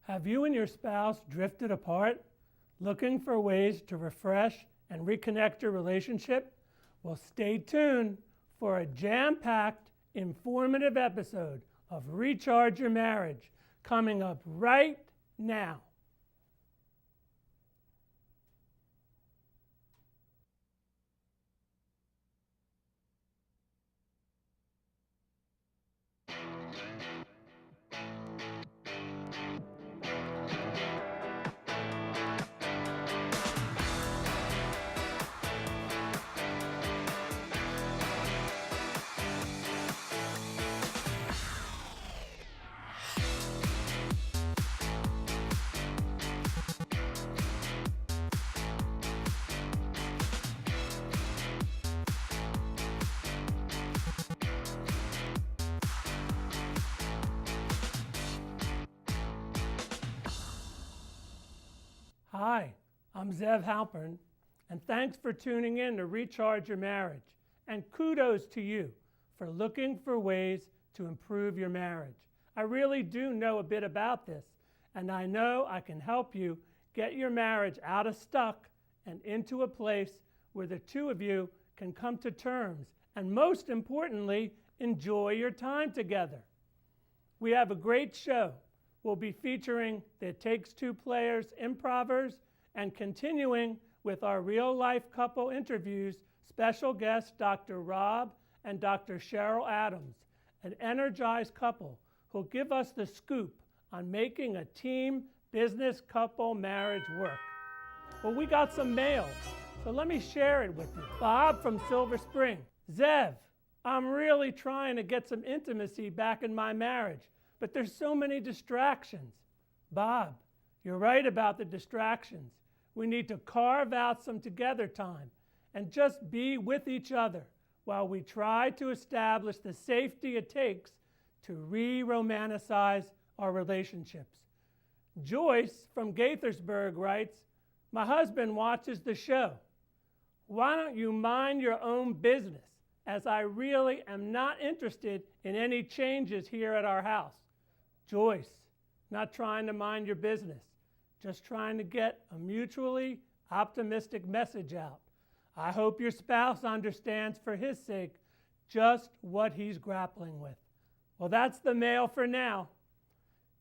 Have you and your spouse drifted apart, looking for ways to refresh and reconnect your relationship? Well, stay tuned for a jam-packed, informative episode of Recharge Your Marriage coming up right now. Hi, I'm Zev Halpern, and thanks for tuning in to Recharge Your Marriage. And kudos to you for looking for ways to improve your marriage. I really do know a bit about this, and I know I can help you get your marriage out of stuck and into a place where the two of you can come to terms and, most importantly, enjoy your time together. We have a great show. We'll be featuring the It Takes Two Players improvers and continuing with our real-life couple interviews, special guests Dr. Rob and Dr. Cheryl Adams, an energized couple who'll give us the scoop on making a team business couple marriage work. Well, we got some mail, so let me share it with you. Bob from Silver Spring. Zev, I'm really trying to get some intimacy back in my marriage, but there's so many distractions. Bob, you're right about the distractions. We need to carve out some together time and just be with each other while we try to establish the safety it takes to re-romanticize our relationships. Joyce from Gaithersburg writes, my husband watches the show. Why don't you mind your own business, as I really am not interested in any changes here at our house. Joyce, not trying to mind your business, just trying to get a mutually optimistic message out. I hope your spouse understands for his sake just what he's grappling with. Well, that's the mail for now.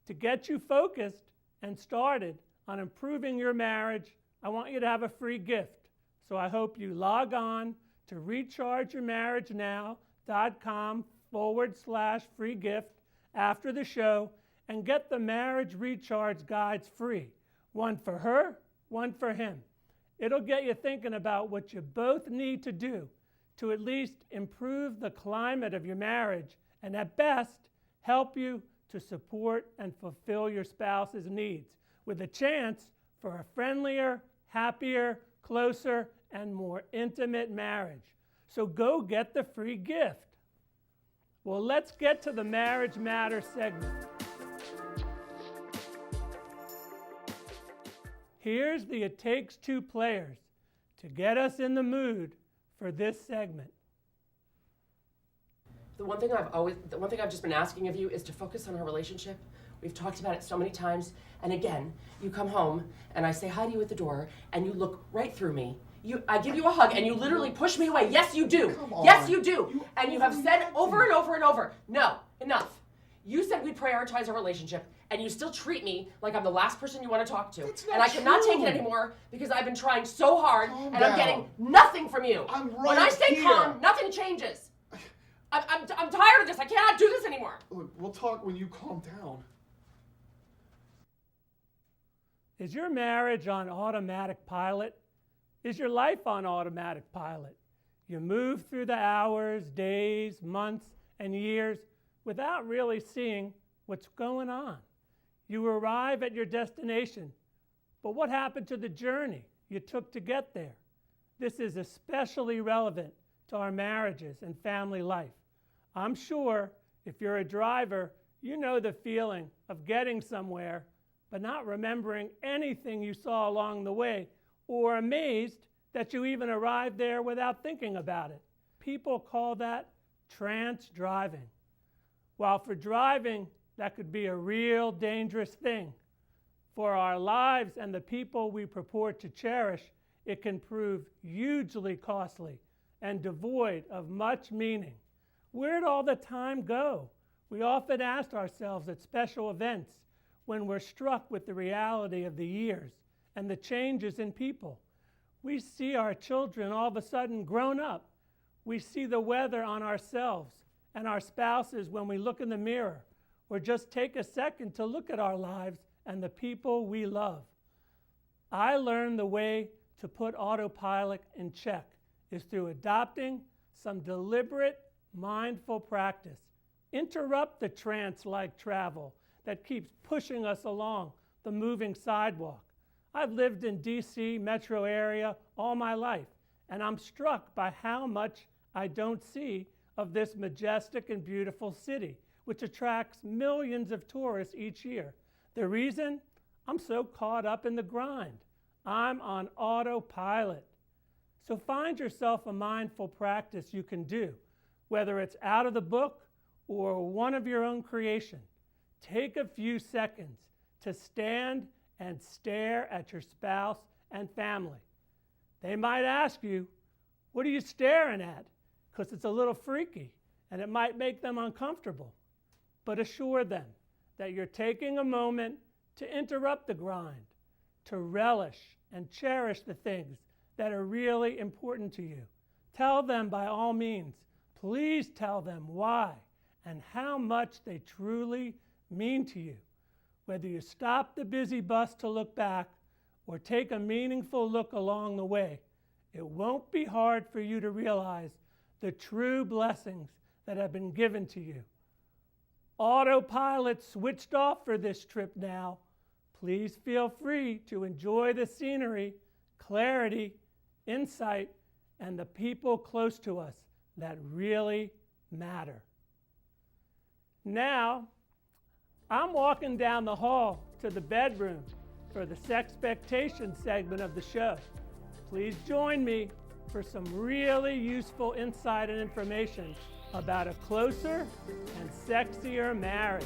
To get you focused and started on improving your marriage, I want you to have a free gift. So I hope you log on to rechargeyourmarriagenow.com/free gift after the show and get the Marriage Recharge Guides free. One for her, one for him. It'll get you thinking about what you both need to do to at least improve the climate of your marriage and at best help you to support and fulfill your spouse's needs with a chance for a friendlier, happier, closer, and more intimate marriage. So go get the free gift. Well, let's get to the Marriage Matters segment. Here's the It Takes Two Players to get us in the mood for this segment. The one thing I've just been asking of you is to focus on our relationship. We've talked about it so many times, and again, you come home and I say hi to you at the door, and you look right through me. I give you a hug, and you literally push me away. Yes, you do. Yes, you do. And you have said over and over and over, no, enough. You said we'd prioritize our relationship, and you still treat me like I'm the last person you want to talk to. And I cannot take it anymore because I've been trying so hard, and I'm getting nothing from you. I'm right when I stay here. calm, nothing changes. I'm tired of this. I cannot do this anymore. Look, we'll talk when you calm down. Is your marriage on automatic pilot? Is your life on automatic pilot? You move through the hours, days, months, and years without really seeing what's going on. You arrive at your destination, but what happened to the journey you took to get there? This is especially relevant to our marriages and family life. I'm sure if you're a driver, you know the feeling of getting somewhere but not remembering anything you saw along the way, or amazed that you even arrived there without thinking about it. People call that trance driving. While for driving, that could be a real dangerous thing. For our lives and the people we purport to cherish, it can prove hugely costly and devoid of much meaning. Where'd all the time go? We often ask ourselves at special events when we're struck with the reality of the years and the changes in people. We see our children all of a sudden grown up. We see the weather on ourselves and our spouses when we look in the mirror, or just take a second to look at our lives and the people we love. I learned the way to put autopilot in check is through adopting some deliberate, mindful practice. Interrupt the trance-like travel that keeps pushing us along the moving sidewalk. I've lived in DC metro area all my life, and I'm struck by how much I don't see of this majestic and beautiful city, which attracts millions of tourists each year. The reason? I'm so caught up in the grind. I'm on autopilot. So find yourself a mindful practice you can do, whether it's out of the book or one of your own creation. Take a few seconds to stand and stare at your spouse and family. They might ask you, "What are you staring at?" because it's a little freaky and it might make them uncomfortable. But assure them that you're taking a moment to interrupt the grind, to relish and cherish the things that are really important to you. Tell them by all means, please tell them why and how much they truly mean to you. Whether you stop the busy bus to look back or take a meaningful look along the way, it won't be hard for you to realize the true blessings that have been given to you. Autopilot switched off for this trip now. Please feel free to enjoy the scenery, clarity, insight, and the people close to us that really matter. Now, I'm walking down the hall to the bedroom for the Sexpectation segment of the show. Please join me for some really useful insight and information about a closer and sexier marriage.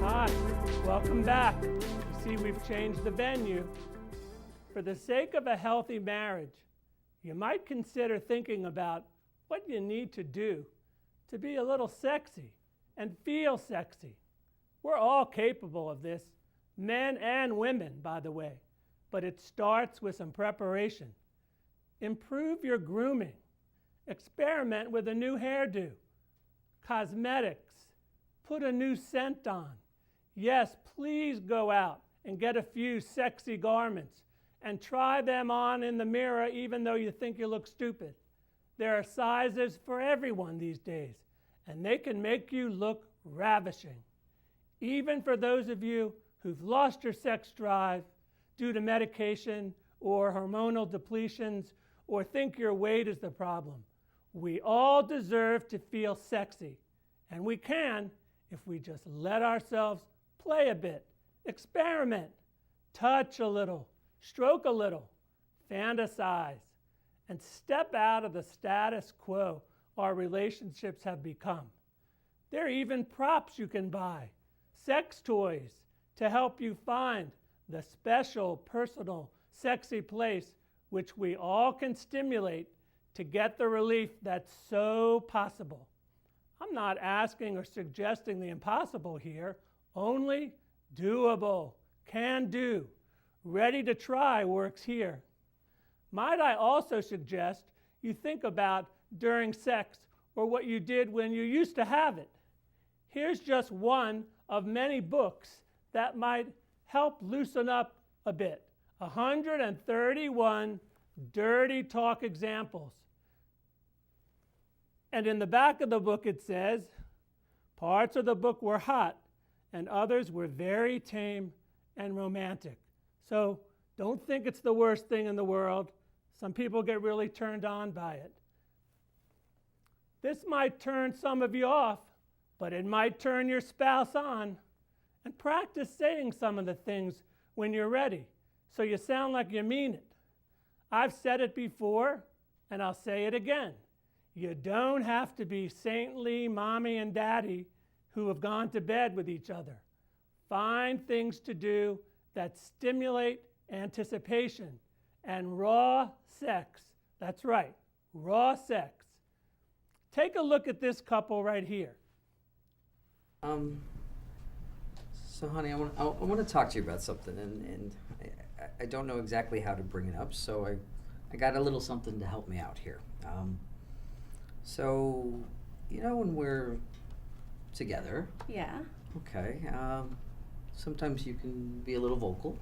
Hi, welcome back. You see, we've changed the venue. For the sake of a healthy marriage, you might consider thinking about what you need to do to be a little sexy and feel sexy. We're all capable of this, men and women, by the way, but it starts with some preparation. Improve your grooming. Experiment with a new hairdo, cosmetics, put a new scent on. Yes, please go out and get a few sexy garments and try them on in the mirror even though you think you look stupid. There are sizes for everyone these days, and they can make you look ravishing. Even for those of you who've lost your sex drive due to medication or hormonal depletions or think your weight is the problem, we all deserve to feel sexy, and we can if we just let ourselves play a bit, experiment, touch a little, stroke a little, fantasize, and step out of the status quo our relationships have become. There are even props you can buy, sex toys, to help you find the special, personal, sexy place which we all can stimulate to get the relief that's so possible. I'm not asking or suggesting the impossible here, only doable, can do, ready to try works here. Might I also suggest you think about during sex or what you did when you used to have it. Here's just one of many books that might help loosen up a bit. 131 dirty talk examples. And in the back of the book it says, parts of the book were hot and others were very tame and romantic. So don't think it's the worst thing in the world. Some people get really turned on by it. This might turn some of you off, but it might turn your spouse on. And practice saying some of the things when you're ready, so you sound like you mean it. I've said it before, and I'll say it again. You don't have to be saintly mommy and daddy who have gone to bed with each other. Find things to do that stimulate anticipation and raw sex. That's right, raw sex. Take a look at this couple right here. So honey, I want to talk to you about something, and I don't know exactly how to bring it up, so I got a little something to help me out here. So, you know, when we're together, Yeah, okay, sometimes you can be a little vocal.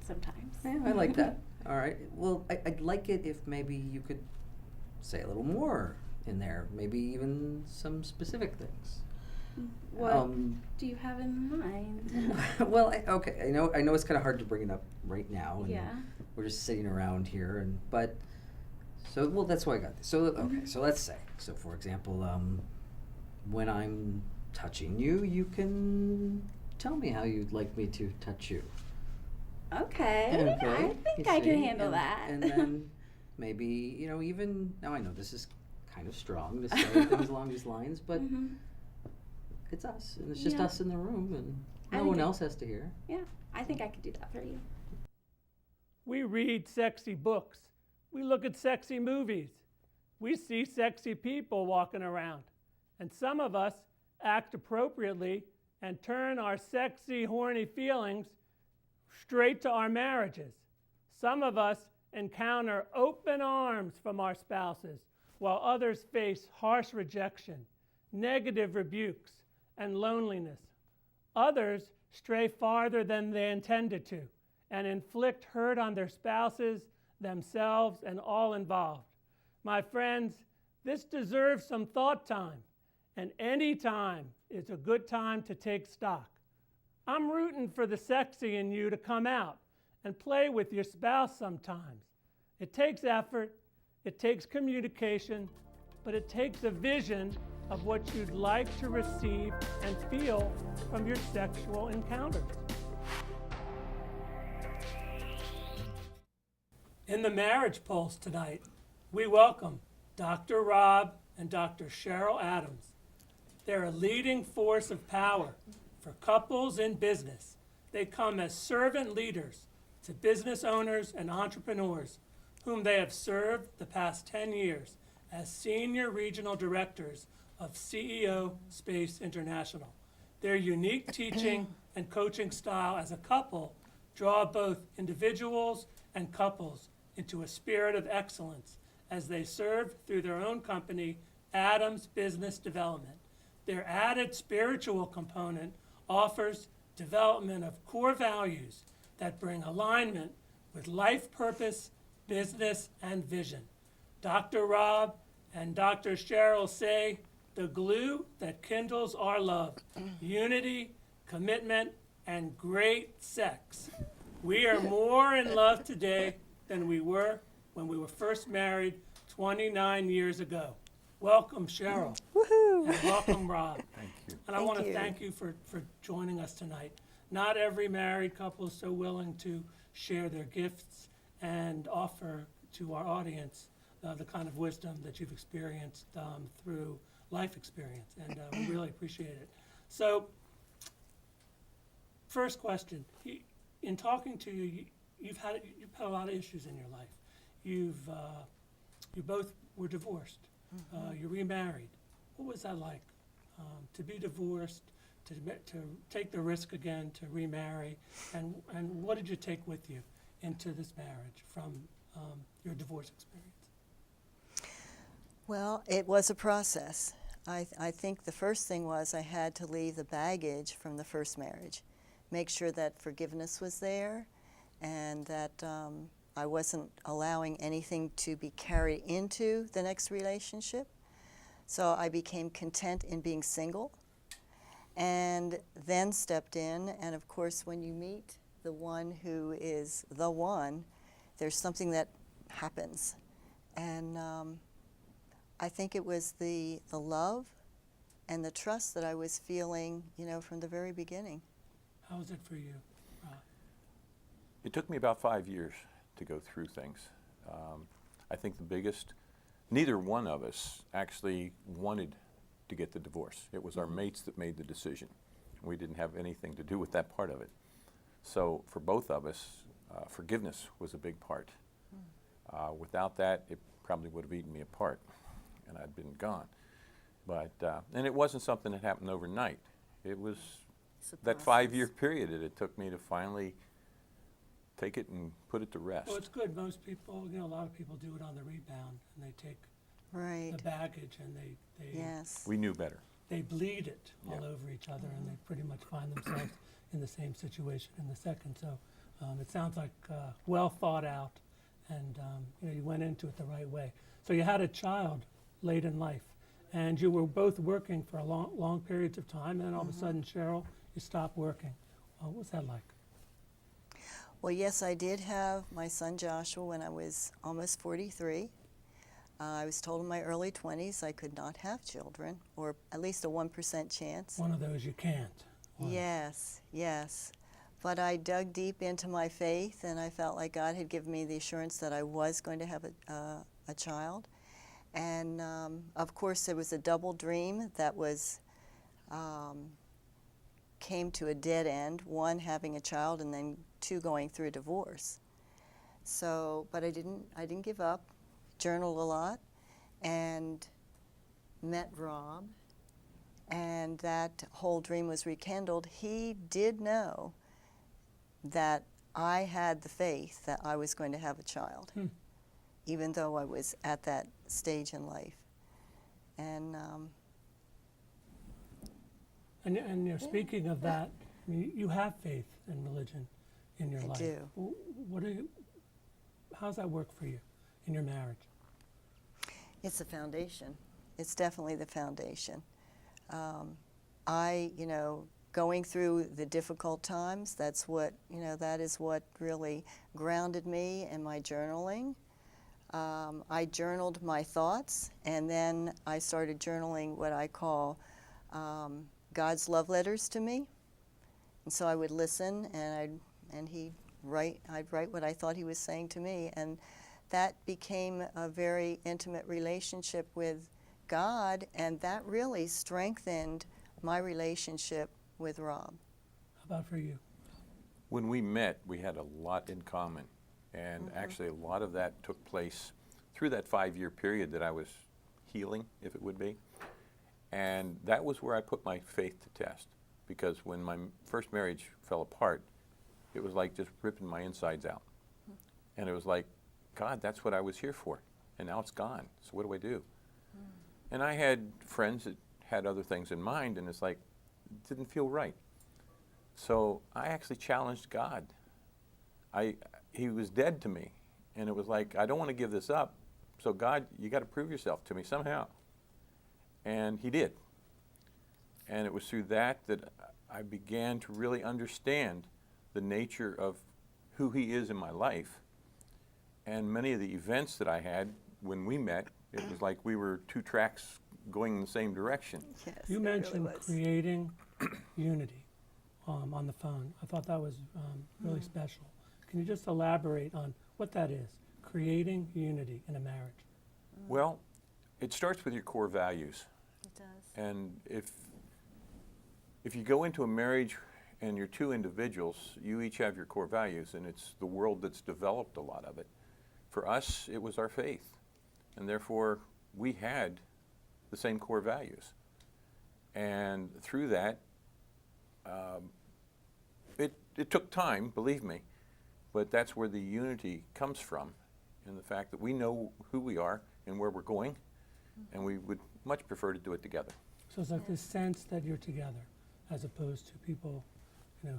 sometimes. Yeah, I like that. All right. Well, I'd like it if maybe you could say a little more in there, maybe even some specific things. What do you have in mind? Well, okay, I know it's kind of hard to bring it up right now, and Yeah. we're just sitting around here, but that's why I got this. So okay, so let's say, so for example, when I'm touching you, you can tell me how you'd like me to touch you. Okay, I think you I can see? handle that. And then maybe, you know, even now I know this is kind of strong to say things along these lines, but it's us, and it's just Yeah. us in the room, and I no think one else has to hear. Yeah, I think I could do that for you. We read sexy books. We look at sexy movies. We see sexy people walking around. And some of us act appropriately and turn our sexy, horny feelings straight to our marriages. Some of us encounter open arms from our spouses, while others face harsh rejection, negative rebukes, and loneliness. Others stray farther than they intended to and inflict hurt on their spouses, themselves, and all involved. My friends, this deserves some thought time, and any time is a good time to take stock. I'm rooting for the sexy in you to come out and play with your spouse sometimes. It takes effort, it takes communication, but it takes a vision of what you'd like to receive and feel from your sexual encounters. In the Marriage Pulse tonight, we welcome Dr. Rob and Dr. Cheryl Adams. They're a leading force of power for couples in business. They come as servant leaders to business owners and entrepreneurs whom they have served the past 10 years as senior regional directors of CEO Space International. Their unique teaching and coaching style as a couple draw both individuals and couples into a spirit of excellence as they serve through their own company, Adams Business Development. Their added spiritual component offers development of core values that bring alignment with life purpose, business, and vision. Dr. Rob and Dr. Cheryl say the glue that kindles our love, unity, commitment, and great sex. We are more in love today than we were when we were first married 29 years ago. Welcome, Cheryl. Woohoo! And welcome, Rob. Thank you. And I Thank want to you. thank you for joining us tonight. Not every married couple is so willing to share their gifts and offer to our audience the kind of wisdom that you've experienced through life experience, and we really appreciate it. So, first question: in talking to you, you've had a lot of issues in your life. You both were divorced. You remarried. What was that like? To be divorced, to take the risk again, to remarry, and what did you take with you into this marriage from your divorce experience? Well, it was a process. I think the first thing was I had to leave the baggage from the first marriage, make sure that forgiveness was there, and that I wasn't allowing anything to be carried into the next relationship. So I became content in being single, and then stepped in. And of course, when you meet the one who is the one, there's something that happens. And I think it was the love and the trust that I was feeling, from the very beginning. How was it for you, Rob? It took me about 5 years to go through things. I think the biggest neither one of us actually wanted to get the divorce. It was our mates that made the decision. We didn't have anything to do with that part of it. So for both of us, forgiveness was a big part. Without that, it probably would have eaten me apart, and I'd been gone. But and it wasn't something that happened overnight. It was It's a that process. 5-year period that it took me to finally take it and put it to rest. Well, it's good. Most people, a lot of people do it on the rebound, and they take Right. the baggage and they Yes. We knew better. they bleed it all Yeah. over each other, and they pretty much find themselves in the same situation in the second. So it sounds like well thought out, and you went into it the right way. So you had a child late in life, and you were both working for a long periods of time, and then all of a sudden, Cheryl, you stopped working. What was that like? Well, yes, I did have my son Joshua when I was almost 43. I was told in my early 20s I could not have children, or at least a 1% chance. One of those you can't. One. Yes, yes. But I dug deep into my faith, and I felt like God had given me the assurance that I was going to have a child. And of course, there was a double dream that was came to a dead end. One, having a child, and then two, going through a divorce. So, but I didn't give up. Journaled a lot, and met Rob, and that whole dream was rekindled. He did know that I had the faith that I was going to have a child, even though I was at that stage in life. And Speaking of that, I mean, you have faith in religion in your I life. do. How's that work for you in your marriage? it's the foundation. It's definitely the foundation. Going through the difficult times, that is what really grounded me in my journaling. I journaled my thoughts, and then I started journaling what I call God's love letters to me. And so I would listen, and I'd write what I thought he was saying to me, and that became a very intimate relationship with God, and that really strengthened my relationship with Rob. How about for you? When we met, we had a lot in common. And actually, a lot of that took place through that 5-year period that I was healing, if it would be. And that was where I put my faith to test. Because when my first marriage fell apart, it was like just ripping my insides out. And it was like, God, that's what I was here for. And now it's gone. So what do I do? And I had friends that had other things in mind, and it's like, it didn't feel right. So I actually challenged God. He was dead to me. And it was like, I don't want to give this up. So God, you got to prove yourself to me somehow. And he did. And it was through that I began to really understand the nature of who he is in my life. And many of the events that I had when we met, it was like we were two tracks going in the same direction. Yes, You it mentioned really was. creating unity on the phone. I thought that was really special. Can you just elaborate on what that is, creating unity in a marriage? Well, it starts with your core values. It does. And if you go into a marriage and you're two individuals, you each have your core values, and it's the world that's developed a lot of it. For us, it was our faith, and therefore we had the same core values. And through that, it took time, believe me, but that's where the unity comes from, in the fact that we know who we are and where we're going, and we would much prefer to do it together. So it's like this sense that you're together, as opposed to people,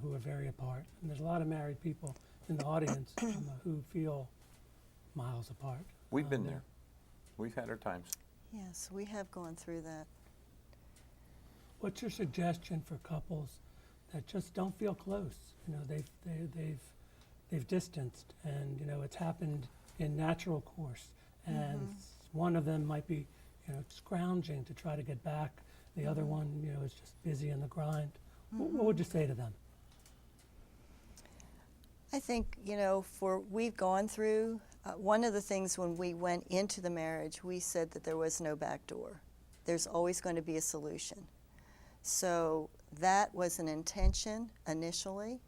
who are very apart. And there's a lot of married people in the audience who feel miles apart. We've been there. We've had our times. Yes, we have gone through that. What's your suggestion for couples that just don't feel close? They've distanced, and it's happened in natural course, and one of them might be scrounging to try to get back. The other one is just busy in the grind. What would you say to them? I think, we've gone through One of the things when we went into the marriage, we said that there was no back door. There's always going to be a solution. So that was an intention initially.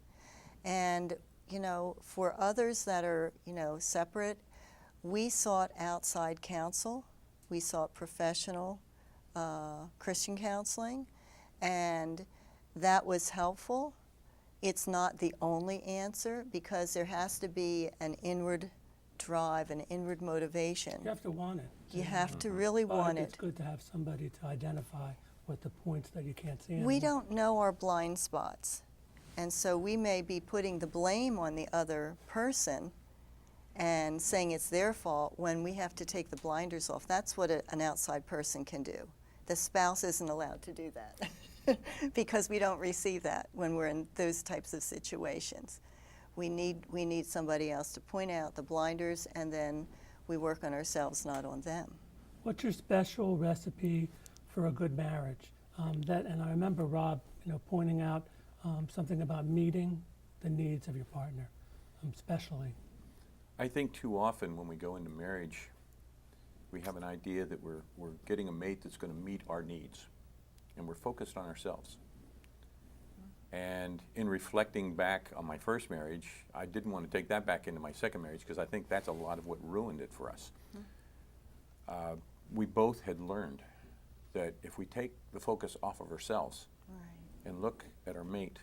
And, you know, for others that are, you know, separate, we sought outside counsel. We sought professional Christian counseling, and that was helpful. It's not the only answer because there has to be an inward drive, an inward motivation. You have to want it. You have to really But want it's it. good to have somebody to identify what the points that you can't see We anymore. don't know our blind spots, and so we may be putting the blame on the other person and saying it's their fault when we have to take the blinders off. That's what an outside person can do. The spouse isn't allowed to do that because we don't receive that when we're in those types of situations. We need somebody else to point out the blinders, and then we work on ourselves, not on them. What's your special recipe for a good marriage? And I remember Rob, you know, pointing out something about meeting the needs of your partner, especially. I think too often when we go into marriage, we have an idea that we're getting a mate that's going to meet our needs, and we're focused on ourselves. And in reflecting back on my first marriage, I didn't want to take that back into my second marriage because I think that's a lot of what ruined it for us. We both had learned that if we take the focus off of ourselves and look at our mate,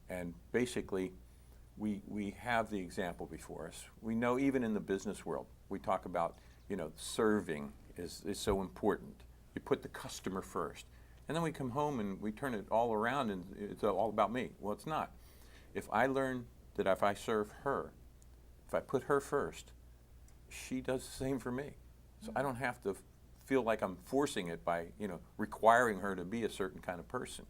and basically we have the example before us. We know even in the business world, we talk about, you know, serving is so important. You put the customer first. And then we come home and we turn it all around and it's all about me. Well, it's not. If I learn that if I serve her, if I put her first, she does the same for me. So I don't have to feel like I'm forcing it by, you know, requiring her to be a certain kind of person.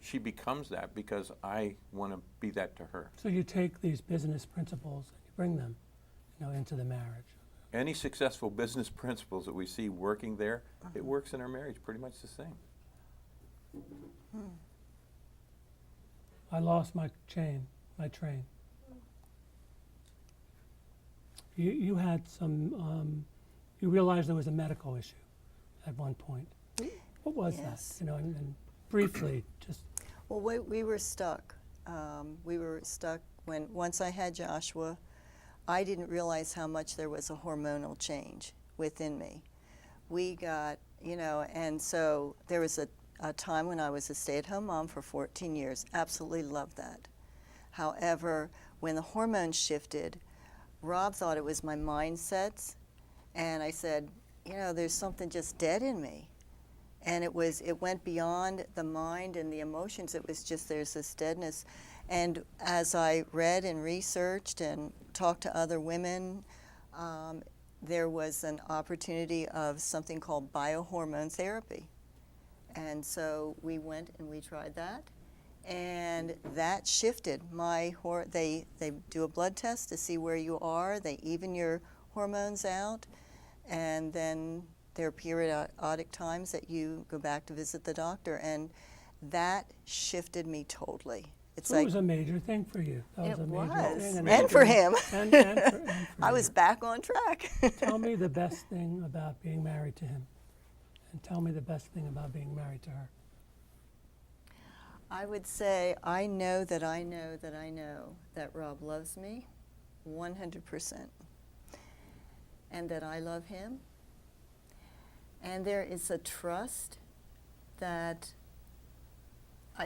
She becomes that because I want to be that to her. So you take these business principles and you bring them, you know, into the marriage. Any successful business principles that we see working there, it works in our marriage pretty much the same. I lost my train. You had some, you realized there was a medical issue at one point. What was Yes. that? You know, and briefly, just. Well, we were stuck. We were stuck once I had Joshua, I didn't realize how much there was a hormonal change within me. We got, you know, and so there was a time when I was a stay-at-home mom for 14 years. Absolutely loved that. However, when the hormones shifted, Rob thought it was my mindsets, and I said, you know, there's something just dead in me. And it went beyond the mind and the emotions. It was just, there's this deadness. And as I read and researched and talked to other women, there was an opportunity of something called biohormone therapy. And so we went and we tried that. And that shifted they do a blood test to see where you are. They even your hormones out. And then there are periodic times that you go back to visit the doctor. And that shifted me totally. So it was a major thing for you. That was a major thing. And for him. And for I you. was back on track. Tell me the best thing about being married to him. And tell me the best thing about being married to her. I would say I know that Rob loves me 100%. And that I love him. And there is a trust that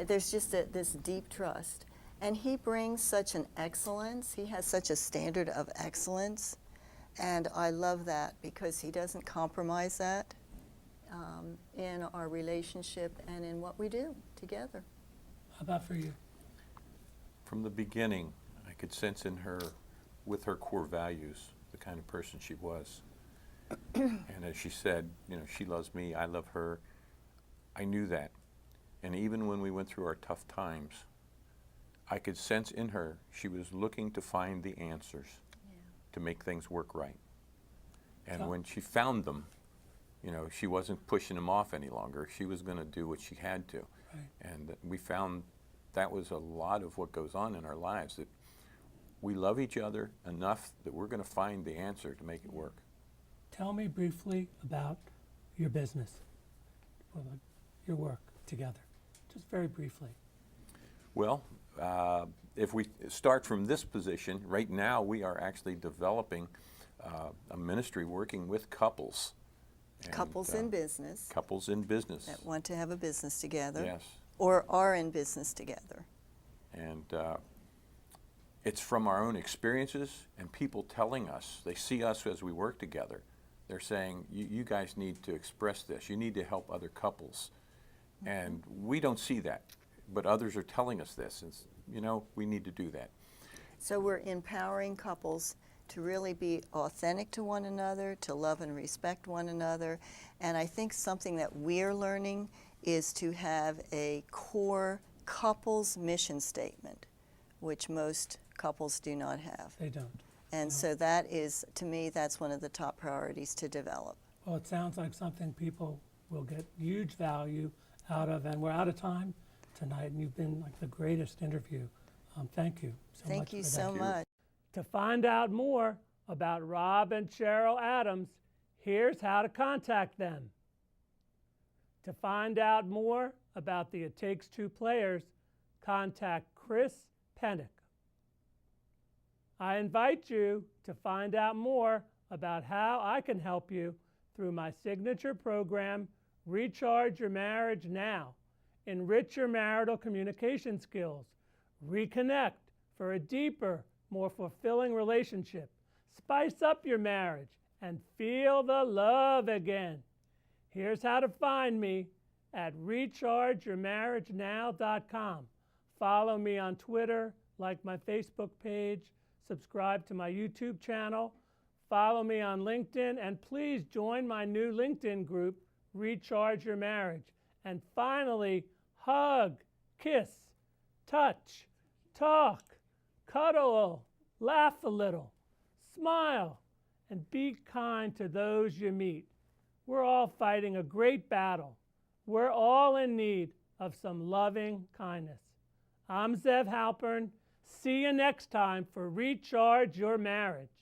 there's just this deep trust. And he brings such an excellence. He has such a standard of excellence. And I love that because he doesn't compromise that in our relationship and in what we do together. How about for you? From the beginning, I could sense in her, with her core values, the kind of person she was. And as she said, you know, she loves me, I love her. I knew that. And even when we went through our tough times, I could sense in her she was looking to find the answers to make things work right. And when she found them, you know, she wasn't pushing them off any longer. She was going to do what she had to. Right. And we found that was a lot of what goes on in our lives, that we love each other enough that we're going to find the answer to make it work. Tell me briefly about your business, or your work together, just very briefly. Well, if we start from this position, right now we are actually developing a ministry working with couples. And, Couples in business Couples in business. that want to have a business together. Yes. Or are in business together. And it's from our own experiences and people telling us, they see us as we work together. They're saying, you guys need to express this. You need to help other couples. And we don't see that, but others are telling us this. And, you know, we need to do that. So we're empowering couples to really be authentic to one another, to love and respect one another. And I think something that we're learning is to have a core couples mission statement, which most couples do not have. They don't. And so that is, to me, that's one of the top priorities to develop. Well, it sounds like something people will get huge value out of, and we're out of time tonight, and you've been like the greatest interview. Thank you so much. Thank you for so that. much. To find out more about Rob and Cheryl Adams, here's how to contact them. To find out more about the It Takes Two players, contact Chris Pennick. I invite you to find out more about how I can help you through my signature program, Recharge Your Marriage Now. Enrich your marital communication skills. Reconnect for a deeper, more fulfilling relationship. Spice up your marriage and feel the love again. Here's how to find me at rechargeyourmarriagenow.com. Follow me on Twitter, like my Facebook page, subscribe to my YouTube channel, follow me on LinkedIn, and please join my new LinkedIn group, Recharge Your Marriage. And finally, hug, kiss, touch, talk, cuddle, laugh a little, smile, and be kind to those you meet. We're all fighting a great battle. We're all in need of some loving kindness. I'm Zev Halpern. See you next time for Recharge Your Marriage.